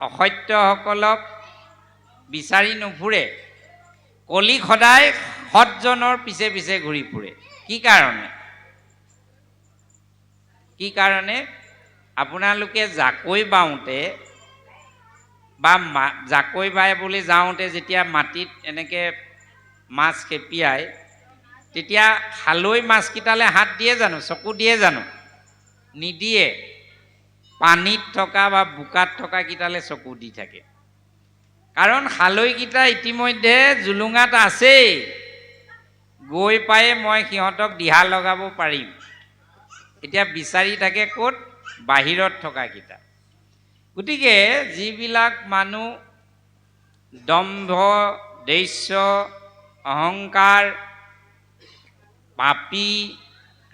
অসত্যসকলক বিচাৰি নুফুৰে, কলিক সদায় সৎজনৰ পিছে পিছে ঘূৰি ফুৰে। কি কাৰণে আপোনালোকে জাকৈ বাওঁতে বা জাকৈ বাই বুলি যাওঁতে যেতিয়া মাটিত এনেকৈ মাছ খেপিয়ায়, তেতিয়া খালৈ মাছকেইটালৈ হাত দিয়ে জানো, চকু দিয়ে জানো? নিদিয়ে। পানীত থকা বা বোকাত থকা কেইটালৈ চকু দি থাকে। কাৰণ খালৈকেইটা ইতিমধ্যে জুলুঙাত আছেই, গৈ পায়ে মই সিহঁতক দিহা লগাব পাৰিম। এতিয়া বিচাৰি থাকে ক'ত? বাহিৰত থকাকেইটা। গতিকে যিবিলাক মানুহ দম্ভ, দৈস্য, অহংকাৰ, পাপী,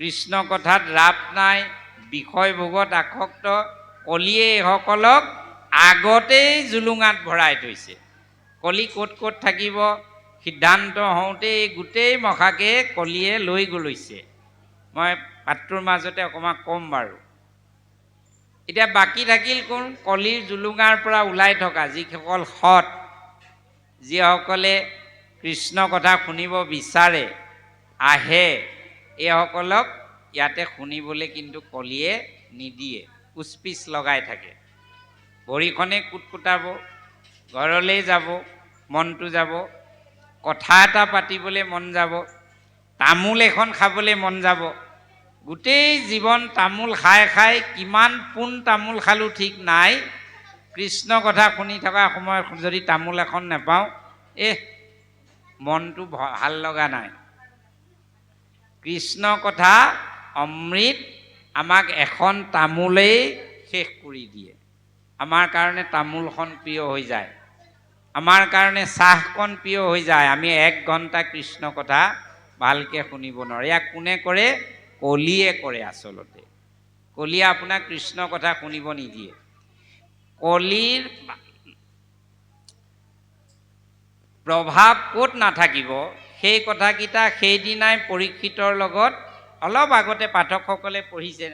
কৃষ্ণ কথাত ৰাপ নাই, বিষয় ভোগত আসক্ত, কলিয়ে এইসকলক আগতেই জুলুঙাত ভৰাই থৈছে। কলি ক'ত ক'ত থাকিব সিদ্ধান্ত হওঁতেই গোটেই মখাকে কলিয়ে লৈ গৈছে। মই পাঠটোৰ মাজতে অকণমান ক'ম বাৰু। এতিয়া বাকী থাকিল কোন? কলিৰ জুলুঙাৰ পৰা ওলাই থকা যিসকল সৎ, যিসকলে কৃষ্ণ কথা শুনিব বিচাৰে, আহে, এইসকলক ইয়াতে শুনিবলৈ কিন্তু কলিয়ে নিদিয়ে, উচপিচ লগাই থাকে। ভৰিখনে কুটকুটাব, ঘৰলৈ যাব মনটো যাব, কথা এটা পাতিবলৈ মন যাব, তামোল এখন খাবলৈ মন যাব। গোটেই জীৱন তামোল খাই খাই কিমান পোন তামোল খালোঁ ঠিক নাই, কৃষ্ণ কথা শুনি থকা সময়ত যদি তামোল এখন নাপাওঁ, মনটো ভাল লগা নাই। কৃষ্ণ কথা অমৃত, আমাক এখন তামোলেই শেষ কৰি দিয়ে। আমাৰ কাৰণে তামোলখন প্ৰিয় হৈ যায়, আমাৰ কাৰণে চাহকণ প্ৰিয় হৈ যায়। আমি 1 ঘণ্টা কৃষ্ণ কথা ভালকৈ শুনিব নোৱাৰোঁ। ইয়াক কোনে কৰে? কলিয়ে কৰে। আচলতে কলিয়ে আপোনাক কৃষ্ণ কথা শুনিব নিদিয়ে। কলিৰ প্ৰভাৱ ক'ত নাথাকিব, সেই কথাকেইটা সেইদিনাই পৰীক্ষিতৰ লগত অলপ আগতে পাঠকসকলে পঢ়িছে,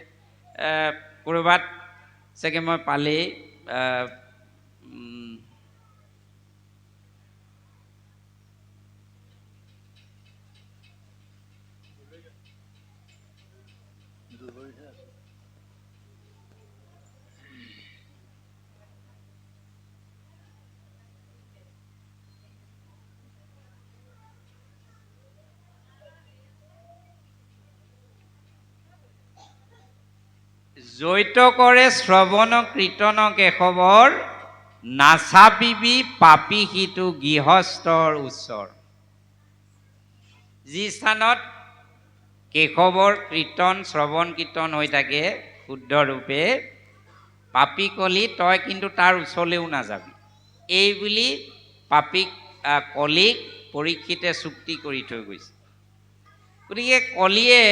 ক'ৰবাত চাগে মই পালেই, জৈত কৰে শ্ৰৱণ কীৰ্তন কেশৱৰ, নাচাপিবি পাপী সিটো গৃহস্থৰ ওচৰ। যি স্থানত কেশৱৰ কীৰ্তন শ্ৰৱণ কীৰ্তন হৈ থাকে শুদ্ধ ৰূপে, পাপী কলি তই কিন্তু তাৰ ওচৰলৈও নাযাবি, এই বুলি পাপীক কলিক পৰীক্ষিতে চুক্তি কৰি থৈ গৈছে। গতিকে কলিয়ে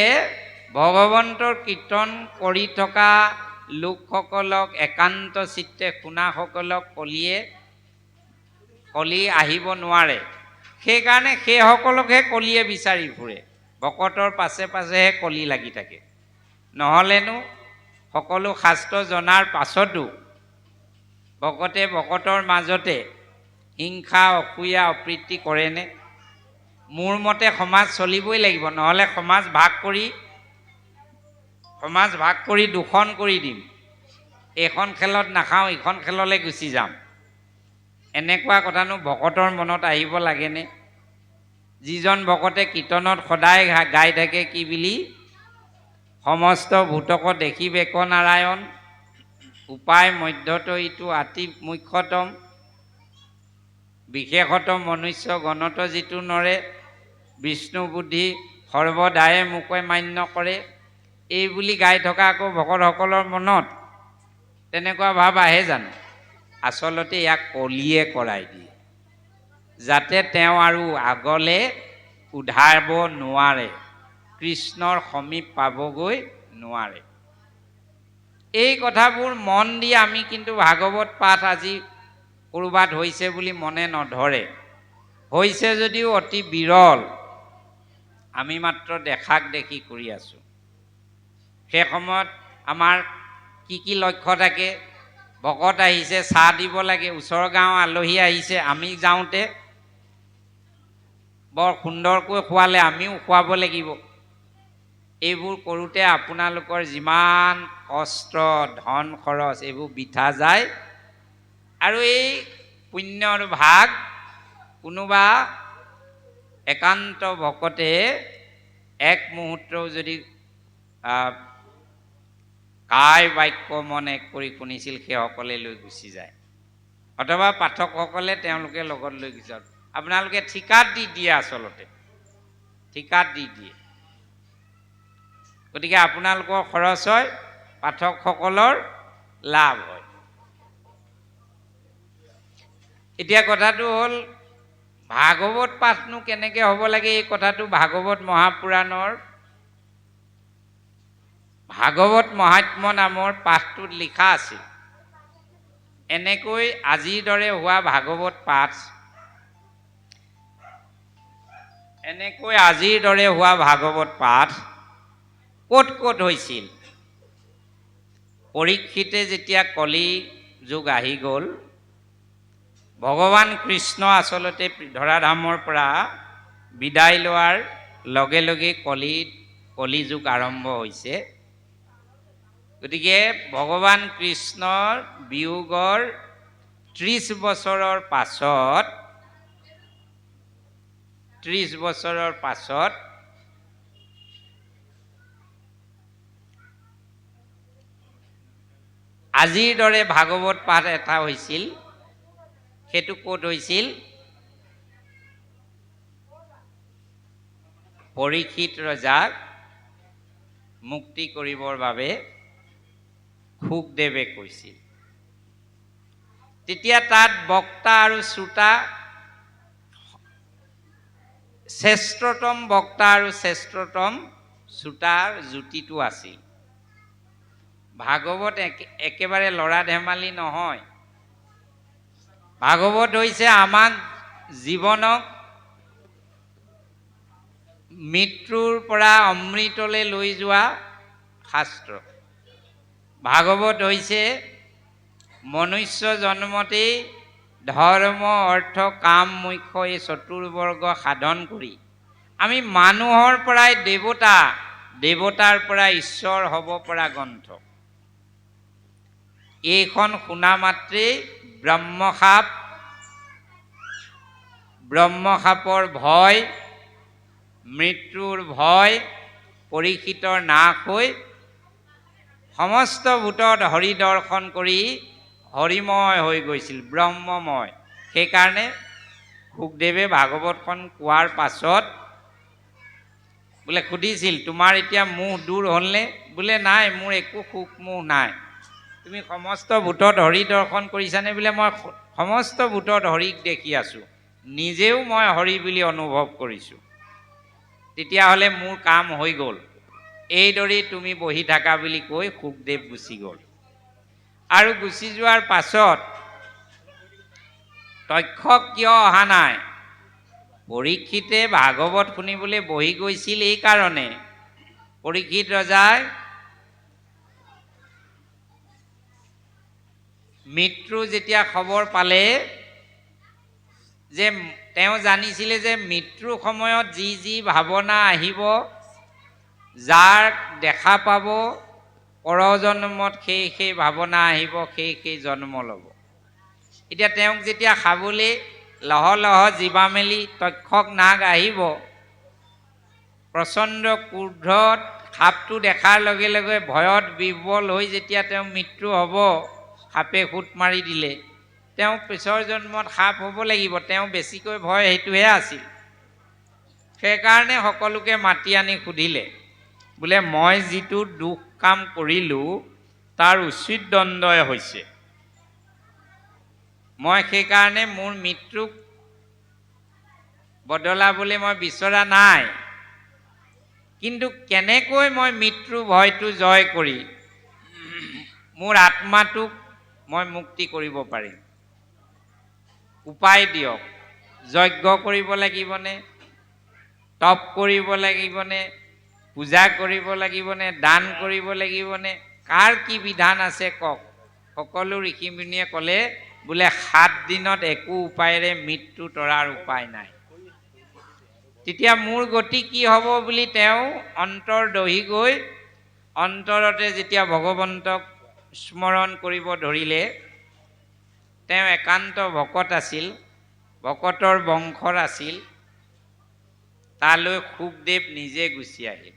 ভগৱন্তৰ কীৰ্তন কৰি থকা লোকসকলক, একান্ত চিত্তে শুনাসকলক কলি আহিব নোৱাৰে। সেইকাৰণে সেইসকলকহে কলিয়ে বিচাৰি ফুৰে, ভকতৰ পাছে পাছেহে কলি লাগি থাকে। নহ'লেনো সকলো শাস্ত্ৰ জনাৰ পাছতো ভকতে ভকতৰ মাজতে হিংসা, অসূয়া, অপ্ৰীতি কৰেনে? মোৰ মতে সমাজ চলিবই লাগিব, নহ'লে সমাজ ভাগ কৰি দূষণ কৰি দিম। এইখন খেলত নাখাওঁ, এইখন খেললৈ গুচি যাম, এনেকুৱা কথানো ভকতৰ মনত আহিব লাগেনে? যিজন ভকতে কীৰ্তনত সদায় গাই থাকে কি বুলি? সমস্ত ভূতক দেখি বেক নাৰায়ণ, উপায় মধ্যত ইটো আতি মুখ্যতম, বিশেষত মনুষ্য গণত যিটো নৰে, বিষ্ণু বুদ্ধি সৰ্বদায়ে মোকে মান্য কৰে। এই বুলি গাই থকা আকৌ ভকতসকলৰ মনত তেনেকুৱা ভাৱ আহে জানো? আচলতে ইয়াক কলিয়ে কৰাই দিয়ে, যাতে তেওঁ আৰু আগলৈ উধাব নোৱাৰে, কৃষ্ণৰ সমীপ পাবগৈ নোৱাৰে। এই কথাবোৰ মন দি আমি কিন্তু ভাগৱত পাঠ আজি ক'ৰবাত হৈছে বুলি মনে নধৰে, হৈছে যদিও অতি বিৰল, আমি মাত্ৰ দেখাক দেখি কৰি আছোঁ। সেই সময়ত আমাৰ কি লক্ষ্য থাকে? ভকত আহিছে, চাহ দিব লাগে, ওচৰৰ গাঁও আলহী আহিছে, আমি যাওঁতে বৰ সুন্দৰকৈ খোৱালে, আমিও খুৱাব লাগিব। এইবোৰ কৰোঁতে আপোনালোকৰ যিমান কষ্ট, ধন খৰচ এইবোৰ বৃথা যায়। আৰু এই পুণ্যৰ ভাগ কোনোবা একান্ত ভকতে এক মুহূৰ্তও যদি কায় বাক্য মন এক কৰি শুনিছিল, সেইসকলে লৈ গুচি যায়, অথবা পাঠকসকলে তেওঁলোকে লগত লৈ গুচি যায়। আপোনালোকে ঠিকাত দি দিয়ে, আচলতে ঠিকাত দি দিয়ে। গতিকে আপোনালোকৰ খৰচ হয়, পাঠকসকলৰ লাভ হয়। এতিয়া কথাটো হ'ল, ভাগৱত পাঠনো কেনেকৈ হ'ব লাগে, এই কথাটো ভাগৱত মহাপুৰাণৰ ভাগৱত মহাত্ম্য নামৰ পাঠটোত লিখা আছিল। এনেকৈ আজিৰ দৰে হোৱা ভাগৱত পাঠ, ক'ত ক'ত হৈছিল? পৰীক্ষিতে যেতিয়া কলি যুগ আহি গ'ল, ভগৱান কৃষ্ণ আচলতে ধৰাধামৰ পৰা বিদায় লোৱাৰ লগে লগে কলি যুগ আৰম্ভ হৈছে। গতিকে ভগৱান কৃষ্ণৰ বিয়োগৰ 30 বছৰৰ পাছত আজিৰ দৰে ভাগৱত পাঠ এটা হৈছিল। সেইটো ক'ত হৈছিল? পৰীক্ষিত ৰজাক মুক্তি কৰিবৰ বাবে শুকদেৱে কৈছিল। তেতিয়া তাত বক্তা আৰু শ্ৰোতা, শ্ৰেষ্ঠতম বক্তা আৰু শ্ৰেষ্ঠতম শ্ৰোতাৰ জুতিটো আছিল। ভাগৱত একেবাৰে লৰা ধেমালি নহয়। ভাগৱত হৈছে আমাক জীৱনক মৃত্যুৰ পৰা অমৃতলৈ লৈ যোৱা শাস্ত্ৰ। ভাগৱত হৈছে মনুষ্য জন্মতেই ধৰ্ম, অৰ্থ, কাম, মোক্ষ এই চতুৰ্বৰ্গ সাধন কৰি আমি মানুহৰ পৰাই দেৱতা, দেৱতাৰ পৰা ঈশ্বৰ হ'ব পৰা গ্ৰন্থ। এইখন শুনা মাত্ৰেই ব্ৰহ্মসাপৰ ভয়, মৃত্যুৰ ভয় পৰীক্ষিতৰ নাশ হৈ সমস্ত ভূতত হৰি দৰ্শন কৰি হৰিময় হৈ গৈছিল, ব্ৰহ্মময়। সেইকাৰণে শুকদেৱে ভাগৱতখন কোৱাৰ পাছত বোলে সুধিছিল, তোমাৰ এতিয়া মোহ দূৰ হ'লনে? বোলে নাই, মোৰ একো সুখ মোহ নাই। তুমি সমস্ত ভূতত হৰি দৰ্শন কৰিছানে? বোলে মই সমস্ত ভূতত হৰিক দেখি আছোঁ, নিজেও মই হৰি বুলি অনুভৱ কৰিছোঁ। তেতিয়াহ'লে মোৰ কাম হৈ গ'ল, এইদৰেই তুমি বহি থাকা বুলি কৈ শুকদেৱ গুচি গ'ল। আৰু গুচি যোৱাৰ পাছত তক্ষক কিয় অহা নাই? পৰীক্ষিতে ভাগৱত শুনিবলৈ বহি গৈছিল এই কাৰণে। পৰীক্ষিত ৰজাই মৃত্যু যেতিয়া খবৰ পালে, যে তেওঁ জানিছিলে যে মৃত্যুৰ সময়ত যি যি ভাৱনা আহিব, যাৰ দেখা পাব, পৰজন্মত সেই ভাৱনা আহিব, সেই জন্ম ল'ব। এতিয়া তেওঁক যেতিয়া খাবলৈ লহ লহ জিভা মেলি তক্ষক নাগ আহিব, প্ৰচণ্ড ক্ৰোধত সাপটো দেখাৰ লগে লগে ভয়ত বিহ্বল হৈ যেতিয়া তেওঁ মৃত্যু হ'ব, সাপে সুত মাৰি দিলে, তেওঁ পিছৰ জন্মত সাপ হ'ব লাগিব। তেওঁ বেছিকৈ ভয় সেইটোহে আছিল। সেইকাৰণে সকলোকে মাতি আনি সুধিলে, বোলে মই যিটো দুখ কাম কৰিলোঁ তাৰ উচিত দণ্ডই হৈছে। মই সেইকাৰণে মোৰ মৃত্যুক বদলাবলৈ মই বিচৰা নাই, কিন্তু কেনেকৈ মই মৃত্যুৰ ভয়টো জয় কৰি মোৰ আত্মাটোক মই মুক্তি কৰিব পাৰিম, উপায় দিয়ক। যজ্ঞ কৰিব লাগিবনে? তপ কৰিব লাগিবনে? পূজা কৰিব লাগিবনে? দান কৰিব লাগিবনে? কাৰ কি বিধান আছে কওক। সকলো ঋষিমুনিয়ে ক'লে বোলে 7 দিনত একো উপায়েৰে মৃত্যু তৰাৰ উপায় নাই। তেতিয়া মোৰ গতি কি হ'ব বুলি তেওঁ অন্তৰ দহি গৈ অন্তৰতে যেতিয়া ভগৱন্তক স্মৰণ কৰিব ধৰিলে, তেওঁ একান্ত ভকত আছিল, ভকতৰ বংশৰ আছিল, তালৈ শুকদেৱ নিজে গুচি আহিল।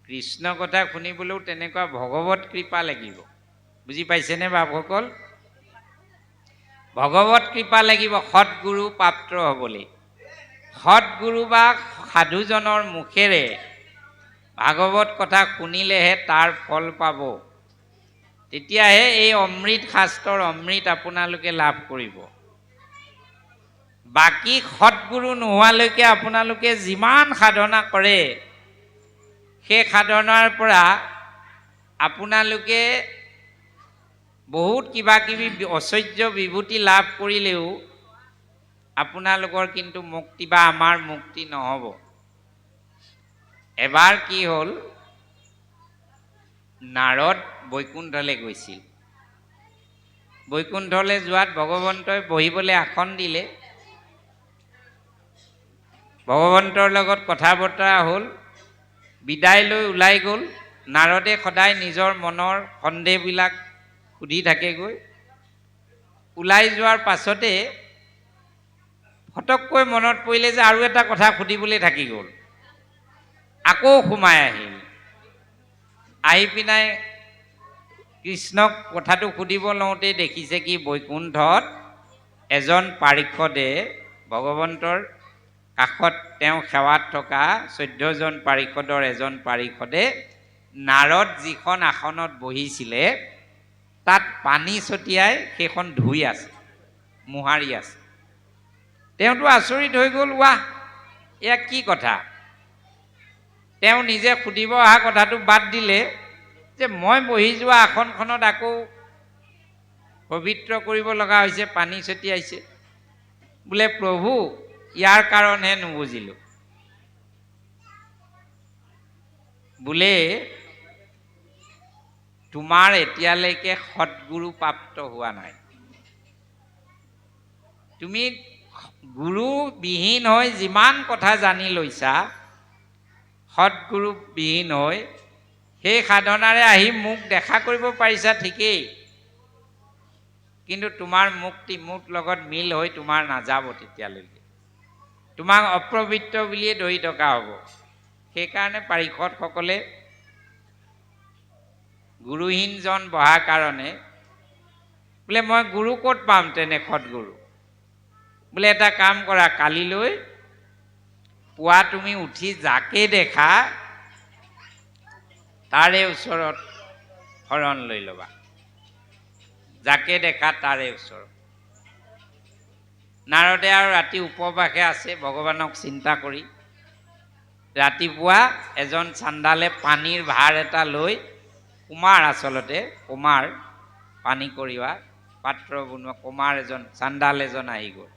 কৃষ্ণ কথা শুনিবলৈও তেনেকুৱা ভগৱত কৃপা লাগিব। বুজি পাইছেনে বাপসকল? ভগৱত কৃপা লাগিব সৎগুৰু প্ৰাপ্ত হ'বলৈ। সৎগুৰু বা সাধুজনৰ মুখেৰে ভাগৱত কথা শুনিলেহে তাৰ ফল পাব। তেতিয়াহে এই অমৃত শাস্ত্ৰৰ অমৃত আপোনালোকে লাভ কৰিব। বাকী সৎগুৰু নোহোৱালৈকে আপোনালোকে যিমান সাধনা কৰে, সেই সাধনাৰ পৰা আপোনালোকে বহুত কিবা কিবি ঐশ্বৰ্য বিভূতি লাভ কৰিলেও আপোনালোকৰ কিন্তু মুক্তি বা আমাৰ মুক্তি নহ'ব। এবাৰ কি হ'ল, নাৰদ বৈকুণ্ঠলৈ গৈছিল। বৈকুণ্ঠলৈ যোৱাত ভগৱন্তই বহিবলৈ আসন দিলে। ভগৱন্তৰ লগত কথা বতৰা হ'ল, বিদায় লৈ ওলাই গ'ল। নাৰদে সদায় নিজৰ মনৰ সন্দেহবিলাক সুধি থাকেগৈ। ওলাই যোৱাৰ পাছতে ফটককৈ মনত পৰিলে যে আৰু এটা কথা সুধিবলৈ থাকি গ'ল। আকৌ সোমাই আহিল। আহি পিনাই কৃষ্ণক কথাটো সুধিব লওঁতেই দেখিছে কি বৈকুণ্ঠত এজন পাৰিষদে ভগৱন্তৰ কাষত তেওঁ সেৱাত থকা 14জন পাৰিষদৰ এজন পাৰিষদে নাৰদ যিখন আসনত বহিছিলে তাত পানী ছটিয়াই সেইখন ধুই আছে, মোহাৰি আছে। তেওঁতো আচৰিত হৈ গ'ল, ৱাহ এয়া কি কথা। তেওঁ নিজে সুধিব অহা কথাটো বাদ দিলে যে মই বহি যোৱা আসনখনত আকৌ পবিত্ৰ কৰিব লগা হৈছে, পানী ছটিয়াইছে। বোলে প্ৰভু ইয়াৰ কাৰণহে নুবুজিলোঁ। বোলে তোমাৰ এতিয়ালৈকে সৎগুৰু প্ৰাপ্ত হোৱা নাই। তুমি গুৰুবিহীন হৈ যিমান কথা জানি লৈছা, সৎগুৰুবিহীন হৈ সেই সাধনাৰে আহি মোক দেখা কৰিব পাৰিছা ঠিকেই, কিন্তু তোমাৰ মুক্তি মোৰ লগত মিল হৈ তোমাৰ নাযাব। তেতিয়ালৈকে তোমাক অপবিত্ৰ বুলিয়ে ধৰি থকা হ'ব। সেইকাৰণে পাৰিষদসকলে গুৰুহীনজন বহাৰ কাৰণে বোলে মই গুৰু ক'ত পাম তেনে সৎগুৰু। বোলে এটা কাম কৰা, কালিলৈ পুৱা তুমি উঠি যাকে দেখা তাৰে ওচৰত শৰণ লৈ ল'বা। যাকে দেখা তাৰে ওচৰত। নাৰদে আৰু ৰাতি উপবাসে আছে ভগৱানক চিন্তা কৰি। ৰাতিপুৱা এজন চাণ্ডালে পানীৰ ভাৰ এটা লৈ, কুমাৰ আচলতে, কুমাৰ পানী কঢ়িওৱা পাত্ৰ বনোৱা কুমাৰ এজন, চাণ্ডাল এজন আহি গ'ল।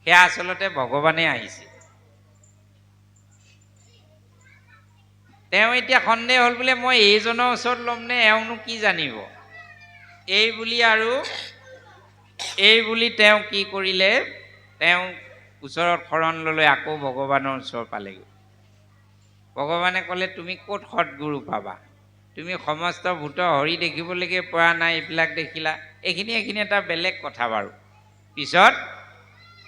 সেয়া আচলতে ভগৱানে আহিছে। তেওঁ এতিয়া সন্দেহ হ'ল, বোলে মই এইজনৰ ওচৰত ল'ম নে, এওঁনো কি জানিব। এই বুলি তেওঁ কি কৰিলে, তেওঁ ওচৰত শৰণ ল'লৈ আকৌ ভগৱানৰ ওচৰ পালেগৈ। ভগৱানে ক'লে তুমি ক'ত সৎগুৰু পাবা, তুমি সমস্ত ভূত হৰি দেখিবলৈকে পৰা নাই, এইবিলাক দেখিলা। এইখিনি এটা বেলেগ কথা বাৰু। পিছত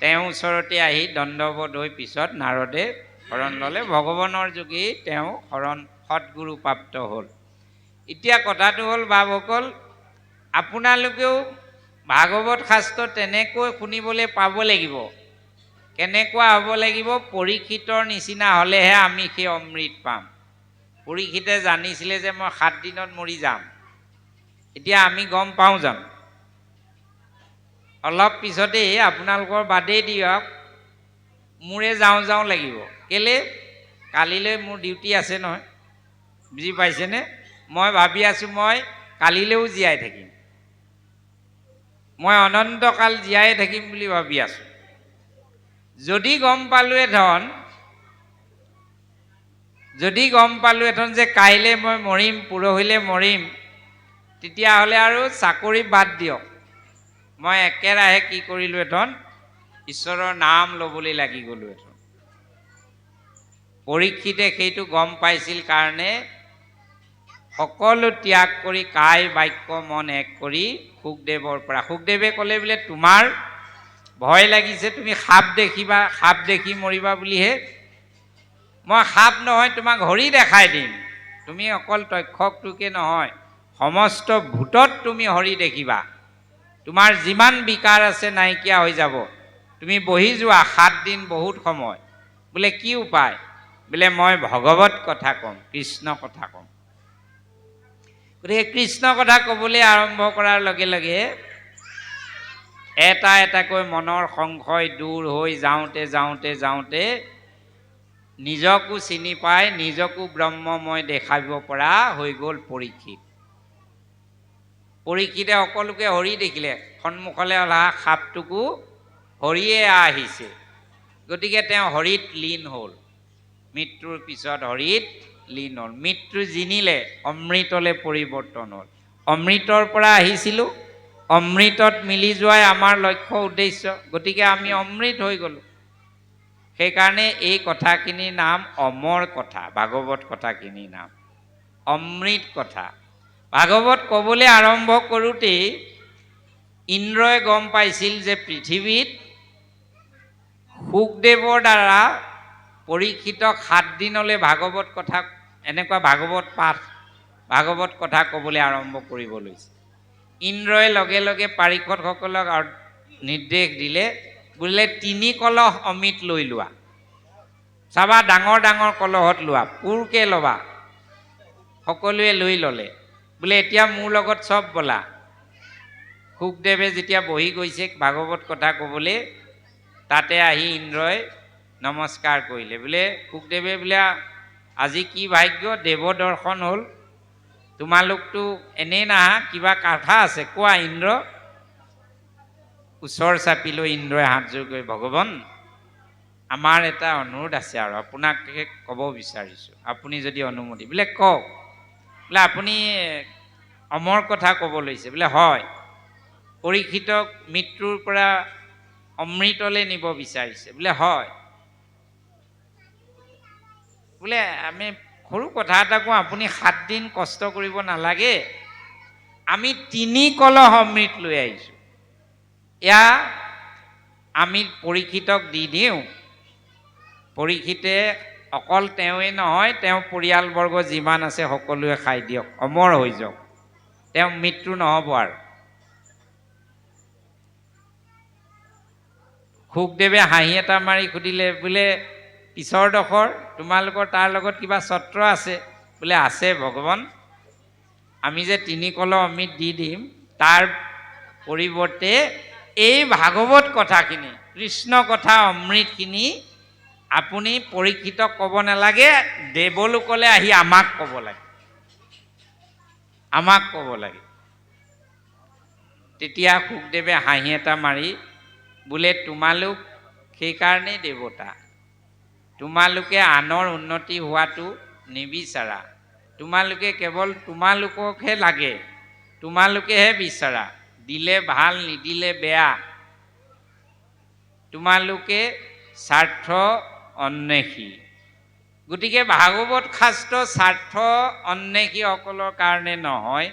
তেওঁ ওচৰতে আহি দণ্ডবোধ হৈ পিছত নাৰদে শৰণ ল'লে। ভগৱানৰ যোগেই তেওঁ সৎগুৰু প্ৰাপ্ত হ'ল। এতিয়া কথাটো হ'ল বাপসকল, আপোনালোকেও ভাগৱত শাস্ত্ৰ তেনেকৈ শুনিবলৈ পাব লাগিব। কেনেকুৱা হ'ব লাগিব, পৰীক্ষিতৰ নিচিনা হ'লেহে আমি সেই অমৃত পাম। পৰীক্ষিতে জানিছিলে যে মই 7 দিনত মৰি যাম। এতিয়া আমি গম পাওঁ জানো? অলপ পিছতেই আপোনালোকৰ বাদেই দিয়ক, মোৰে যাওঁ লাগিব। কেলে? কালিলৈ মোৰ ডিউটি আছে নহয়। বুজি পাইছেনে? মই ভাবি আছোঁ মই কালিলৈও জীয়াই থাকিম, মই অনন্তকাল জীয়াই থাকিম বুলি ভাবি আছোঁ। যদি গম পালোহেঁতেন যে কাইলৈ মই মৰিম, পৰহিলৈ মৰিম, তেতিয়াহ'লে আৰু চাকৰি বাদ দিয়ক, মই একেৰাহে কি কৰিলোঁ এথন ঈশ্বৰৰ নাম ল'বলৈ লাগি গ'লোঁ এথন। পৰীক্ষিতে সেইটো গম পাইছিল কাৰণে সকলো ত্যাগ কৰি কায় বাক্য মন এক কৰি শুকদেৱৰ পৰা, শুকদেৱে ক'লে বোলে তোমাৰ ভয় লাগিছে, তুমি সাপ দেখিবা, সাপ দেখি মৰিবা বুলিহে। মই সাপ নহয়, তোমাক হৰি দেখাই দিম। তুমি অকল তক্ষকটোকে নহয়, সমস্ত ভূতত তুমি হৰি দেখিবা, তোমাৰ যিমান বিকাৰ আছে নাইকিয়া হৈ যাব। তুমি বহি যোৱা 7 দিন বহুত সময়। বোলে কি উপায়? বোলে মই ভগৱত কথা ক'ম, কৃষ্ণ কথা ক'ম। গতিকে কৃষ্ণ কথা ক'বলৈ আৰম্ভ কৰাৰ লগে লগে এটা এটাকৈ মনৰ সংশয় দূৰ হৈ যাওঁতে যাওঁতে যাওঁতে নিজকো চিনি পাই নিজকো ব্ৰহ্মময় দেখাব পৰা হৈ গ'ল পৰীক্ষিত। পৰীক্ষিতে সকলোকে হৰি দেখিলে, সন্মুখলৈ অহা সাপটোকো হৰিয়ে আহিছে। গতিকে তেওঁ হৰিত লীন হ'ল, মৃত্যুৰ পিছত হৰিত লীন হ'ল। মৃত্যু জিনিলে, অমৃতলৈ পৰিৱৰ্তন হ'ল। অমৃতৰ পৰা আহিছিলোঁ, অমৃতত মিলি যোৱাই আমাৰ লক্ষ্য উদ্দেশ্য। গতিকে আমি অমৃত হৈ গ'লোঁ। সেইকাৰণে এই কথাখিনিৰ নাম অমৰ কথা, ভাগৱত কথাখিনিৰ নাম অমৃত কথা। ভাগৱত ক'বলৈ আৰম্ভ কৰোঁতেই ইন্দ্ৰই গম পাইছিল যে পৃথিৱীত শুকদেৱৰ দ্বাৰা পৰীক্ষিতক 7 দিনলৈ ভাগৱত কথা, এনেকুৱা ভাগৱত পাঠ, ভাগৱত কথা ক'বলৈ আৰম্ভ কৰিব লৈছে। ইন্দ্ৰই লগে লগে পাৰিষদসকলক নিৰ্দেশ দিলে, বোলে 3 কলহ অমৃত লৈ লোৱা। চাবা, ডাঙৰ ডাঙৰ কলহত লোৱা, পুৰকৈ ল'বা। সকলোৱে লৈ ল'লে। বোলে এতিয়া মোৰ লগত চব বলা। শুকদেৱে যেতিয়া বহি গৈছে ভাগৱত কথা ক'বলৈ, তাতে আহি ইন্দ্ৰই নমস্কাৰ কৰিলে। বোলে শুকদেৱে বোলে আজি কি ভাগ্য, দেৱ দৰ্শন হ'ল। তোমালোকতো এনেই নাহা, কিবা কথা আছে কোৱা ইন্দ্ৰ। ওচৰ চাপি লৈ ইন্দ্ৰই হাতযোৰ কৰি, ভগৱান আমাৰ এটা অনুৰোধ আছে আৰু আপোনাক ক'ব বিচাৰিছোঁ, আপুনি যদি অনুমতি। বোলে কওক। বোলে আপুনি অমৰ কথা ক'ব লৈছে। বোলে হয়। পৰীক্ষিতক মৃত্যুৰ পৰা অমৃতলৈ নিব বিচাৰিছে। বোলে হয়। বোলে আমি সৰু কথা এটা কওঁ, আপুনি 7 দিন কষ্ট কৰিব নালাগে, আমি 3 কলহ অমৃত লৈ আহিছোঁ। এয়া আমি পৰীক্ষিতক দি দিওঁ। পৰীক্ষিতে অকল তেওঁৱে নহয়, তেওঁ পৰিয়ালবৰ্গ যিমান আছে সকলোৱে খাই দিয়ক, অমৰ হৈ যাওক, তেওঁ মৃত্যু নহ'ব আৰু। শুকদেৱে হাঁহি এটা মাৰি সুধিলে, বোলে পিছৰ ডোখৰ তোমালোকৰ তাৰ লগত কিবা চত্ৰ আছে? বোলে আছে ভগৱান। আমি যে 3 কলহ অমৃত দি দিম, তাৰ পৰিৱৰ্তে এই ভাগৱত কথাখিনি, কৃষ্ণ কথা অমৃতখিনি আপুনি পৰীক্ষিতক ক'ব নালাগে, দেৱলোকলৈ আহি আমাক ক'ব লাগে, আমাক ক'ব লাগে। তেতিয়া শুকদেৱে হাঁহি এটা মাৰি বোলে তোমালোক সেইকাৰণেই দেৱতা, তোমালোকে আনৰ উন্নতি হোৱাটো নিবিচাৰা, তোমালোকে কেৱল তোমালোককহে লাগে, তোমালোকেহে বিচাৰা, দিলে ভাল নিদিলে বেয়া, তোমালোকে স্বাৰ্থ অন্বেষী। গতিকে ভাগৱত শাস্ত্ৰ স্বাৰ্থ অন্বেষীসকলৰ কাৰণে নহয়,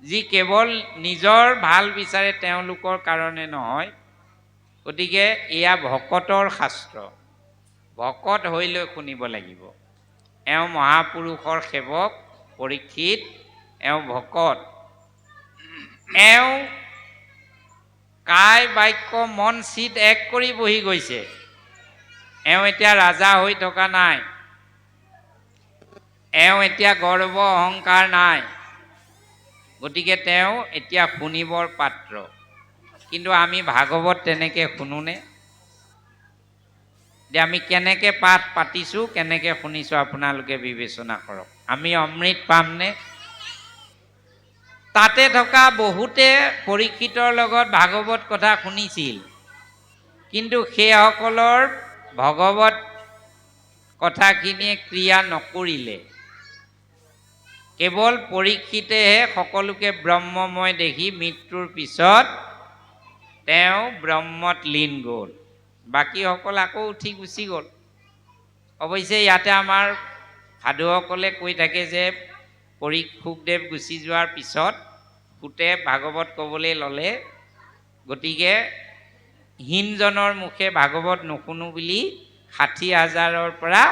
যি কেৱল নিজৰ ভাল বিচাৰে তেওঁলোকৰ কাৰণে নহয়। গতিকে এয়া ভকতৰ শাস্ত্ৰ, ভকত হৈ লৈ শুনিব লাগিব। এওঁ মহাপুৰুষৰ সেৱক পৰীক্ষিত, এওঁ ভকত, এওঁ কায় বাক্য মন চিত এক কৰি বহি গৈছে। এওঁ এতিয়া ৰাজা হৈ থকা নাই, এওঁ এতিয়া গৰ্ব অহংকাৰ নাই। গতিকে তেওঁ এতিয়া শুনিবৰ পাত্ৰ। কিন্তু আমি ভাগৱত তেনেকৈ শুনোনে? যে আমি কেনেকৈ পাঠ পাতিছোঁ, কেনেকৈ শুনিছোঁ, আপোনালোকে বিবেচনা কৰক। আমি অমৃত পামনে? তাতে থকা বহুতে পৰীক্ষিতৰ লগত ভাগৱত কথা শুনিছিল, কিন্তু সেইসকলৰ ভগৱত কথাখিনিয়ে ক্ৰিয়া নকৰিলে। কেৱল পৰীক্ষিতেহে সকলোকে ব্ৰহ্মময় দেখি মৃত্যুৰ পিছত তেওঁ ব্ৰহ্মত লীন গ'ল, বাকীসকল আকৌ উঠি গুচি গ'ল। অৱশ্যে ইয়াতে আমাৰ সাধুসকলে কৈ থাকে যে সুখদেৱ গুচি যোৱাৰ পিছত সুতে ভাগৱত ক'বলৈ ল'লে, গতিকে হীনজনৰ মুখে ভাগৱত নুশুনো বুলি 60,000ৰ পৰা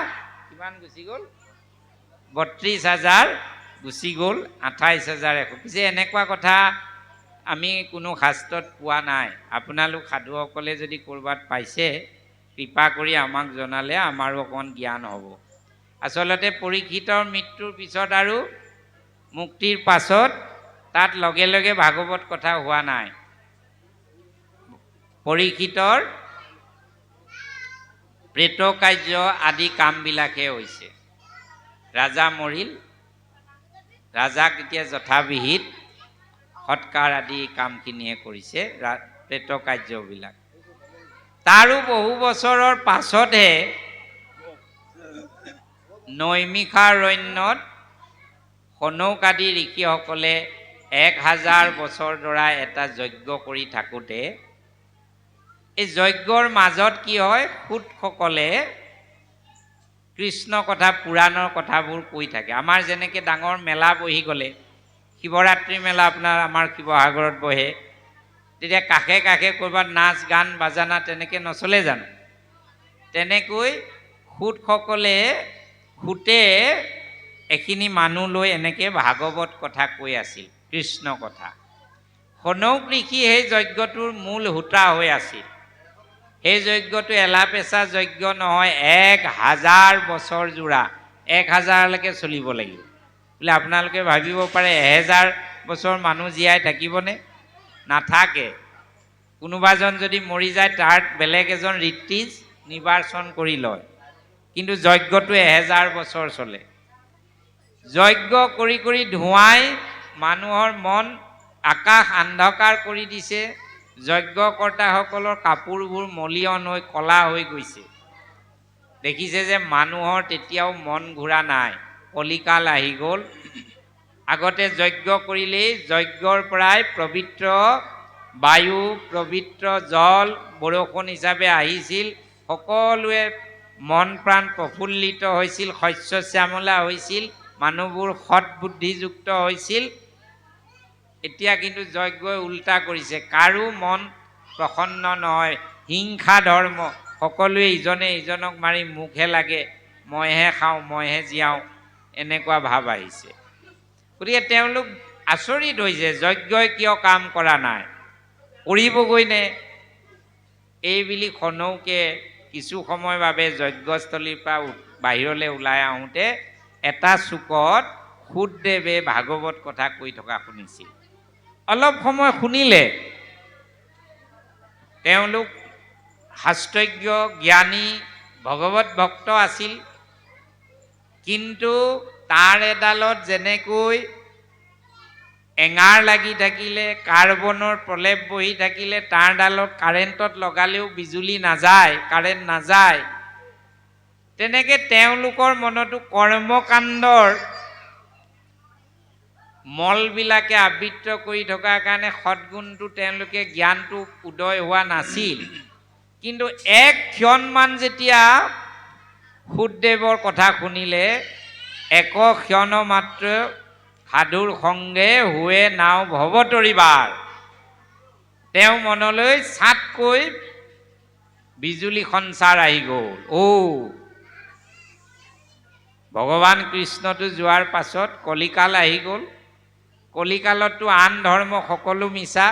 কিমান গুচি গ'ল, 32,000 গুচি গ'ল, 28,000 এশ। পিছে এনেকুৱা কথা আমি কোনো শাস্ত্ৰত পোৱা নাই। আপোনালোক সাধুসকলে যদি ক'ৰবাত পাইছে কৃপা কৰি আমাক জনালে আমাৰো অকণ জ্ঞান হ'ব। আচলতে পৰীক্ষিতৰ মৃত্যুৰ পিছত আৰু মুক্তিৰ পাছত তাত লগে লগে ভাগৱত কথা হোৱা নাই। পৰীক্ষিতৰ প্ৰেতকাৰ্য আদি কামবিলাকহে হৈছে। ৰাজা মৰিল, ৰাজাক এতিয়া যথাবিহিত সৎকাৰ আদি কামখিনিয়ে কৰিছে, প্ৰেতকাৰ্যবিলাক। তাৰো বহু বছৰৰ পাছতহে নৈমিষাৰণ্যত সনৌক আদি ঋষিসকলে 1000 বছৰ ধৰা এটা যজ্ঞ কৰি থাকোঁতে এই যজ্ঞৰ মাজত কি হয়, সূতসকলে কৃষ্ণ কথা পুৰাণৰ কথাবোৰ কৈ থাকে। আমাৰ যেনেকৈ ডাঙৰ মেলা বহি গ'লে, শিৱৰাত্ৰি মেলা আপোনাৰ আমাৰ শিৱসাগৰত বহে, তেতিয়া কাষে কাষে ক'ৰবাত নাচ গান বাজানা তেনেকৈ নচলে জানো? তেনেকৈ সূতসকলে সূতে এখিনি মানুহ লৈ এনেকৈ ভাগৱত কথা কৈ আছিল, কৃষ্ণ কথা। সনৌক ঋষি সেই যজ্ঞটোৰ মূল হোতা হৈ আছিল। সেই যজ্ঞটো এলাপেচা যজ্ঞ নহয়, 1000 বছৰ জোৰা, 1000লৈকে চলিব লাগিব। বোলে আপোনালোকে ভাবিব পাৰে 1000 বছৰ মানুহ জীয়াই থাকিবনে? নাথাকে। কোনোবাজন যদি মৰি যায় তাৰ বেলেগ এজন ঋত্বিজ নিৰ্বাচন কৰি লয়, কিন্তু যজ্ঞটো 1000 বছৰ চলে। যজ্ঞ কৰি কৰি ধোঁৱাই মানুহৰ মন আকাশ অন্ধকাৰ কৰি দিছে। যজ্ঞকৰ্তাসকলৰ কাপোৰবোৰ মলিয়ন হৈ কলা হৈ গৈছে। দেখিছে যে মানুহৰ তেতিয়াও মন ঘূৰা নাই, কলিকাল আহি গ'ল। আগতে যজ্ঞ কৰিলেই যজ্ঞৰ পৰাই পবিত্ৰ বায়ু, পবিত্ৰ জল বৰষুণ হিচাপে আহিছিল। সকলোৱে মন প্ৰাণ প্ৰফুল্লিত হৈছিল, শস্য শ্যামলা হৈছিল, মানুহবোৰ সৎবুদ্ধিযুক্ত হৈছিল। এতিয়া কিন্তু যজ্ঞই উল্টা কৰিছে, কাৰো মন প্ৰসন্ন নহয়, হিংসা ধৰ্ম, সকলোৱে ইজনে ইজনক মাৰি মুখহে লাগে, মইহে খাওঁ মইহে জীয়াওঁ, এনেকুৱা ভাৱ আহিছে। গতিকে তেওঁলোক আচৰিত হৈছে, যজ্ঞই কিয় কাম কৰা নাই, কৰিবগৈ নে? এই বুলি সনৌকে কিছু সময়ৰ বাবে যজ্ঞস্থলীৰ পৰা বাহিৰলৈ ওলাই আহোঁতে এটা চুকত সূতদেৱে ভাগৱত কথা কৈ থকা শুনিছিল। অলপ সময় শুনিলে। তেওঁলোক শাস্ত্ৰজ্ঞ, জ্ঞানী, ভগৱত ভক্ত আছিল, কিন্তু তাৰ এডালত যেনেকৈ এঙাৰ লাগি থাকিলে, কাৰ্বনৰ প্ৰলেপ বহি থাকিলে, তাৰ ডালত কাৰেণ্টত লগালেও বিজুলী নাযায়, কাৰেণ্ট নাযায়, তেনেকৈ তেওঁলোকৰ মনতো কৰ্মকাণ্ডৰ মলবিলাকে আবৃত্ত কৰি থকাৰ কাৰণে সৎগুণটো তেওঁলোকে জ্ঞানটো উদয় হোৱা নাছিল। কিন্তু এক ক্ষণমান যেতিয়া সূতদেৱৰ কথা শুনিলে, এক ক্ষণ মাত্ৰ সাধুৰ সংগে হুৱে নাও ভৱতৰিবাৰ, তেওঁ মনলৈ ছাটকৈ বিজুলী সঞ্চাৰ আহি গ'ল। ভগৱান কৃষ্ণটো যোৱাৰ পাছত কলিকাল আহি গ'ল। কলিকালততো আন ধৰ্ম সকলো মিছা,